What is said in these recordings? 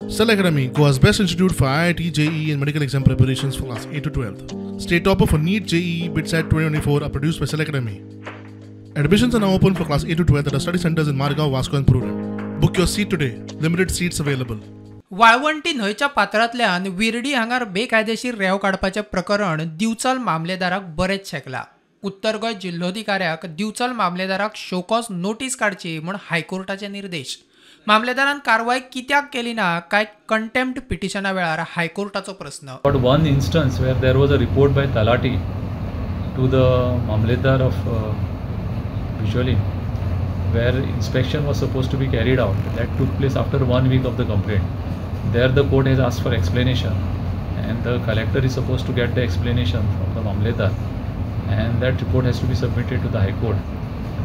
Cell Academy, Goa's best institute for IIT, JEE and medical exam preparations for class 8 to 12th. State topper for NEET, JEE, BITSAT 2024 are produced by Cell Academy. Admissions are now open for class 8 to 12th at our study centers in Margao, Vasco and Purem. Book your seat today. Limited seats available. वाळवंटी न्हंयच्या पात्रांतल्यान विर्डी हांगार बेकायदेशीर रेंव काडपाचें प्रकरण दिवचल मामलेदाराक बरेच शेकला. उत्तर Goa जिल्लोधिकाऱ्याक Bicholim मामलेदाराक show cause notice काडची म्हूण हायकोर्टाचे निर्देश. मामलेदारान कारवाय कित्याक केली ना काय कंटेम्प्ट पिटिशना वेळार हायकोर्टाचो प्रश्न. But one instance where there was a report by Talati to the Mamledar of Visually, where inspection was supposed to be carried out. That took place after 1 week of the complaint. There the court has asked for explanation, and the collector is supposed to get the explanation from the Mamledar, and that report has to be submitted to the High Court.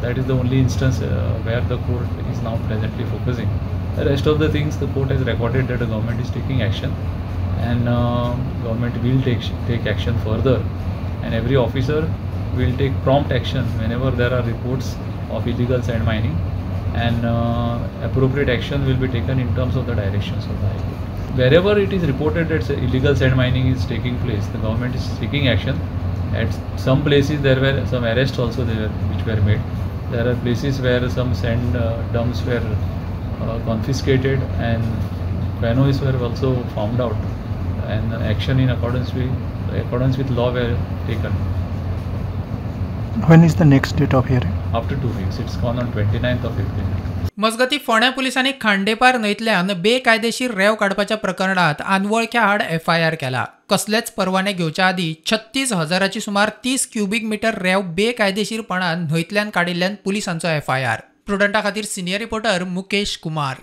That is the only instance where the court is now presently focusing. The rest of the things the court has recorded that the government is taking action, and government will take action further, and every officer will take prompt action whenever there are reports of illegal sand mining, and appropriate action will be taken in terms of the directions of the High Court. Wherever it is reported that illegal sand mining is taking place, the government is taking action. At some places there were some arrests also which were made. There are places where some sand dumps were confiscated, and canoes were also found out, and action in accordance with law were taken. When is the next date of hearing? After 2 weeks. It's gone on 29th of April. मजगती फोंड्या पुलिसांनी खांडेपार न्हंयतल्यान बेकायदेशीर रेंव काडपाच्या प्रकरणात आंदवळख्या आड FIR केला. कसलेच परवाने घेवच्या आदी 36,000ची सुमार 30 क्युबिक मीटर रेंव बेकायदेशीरपणान न्हंयतल्यान काडिल्ल्यान पुलिसांचो FIR. प्रुडंटा खातीर सिनियर रिपोर्टर मुकेश कुमार.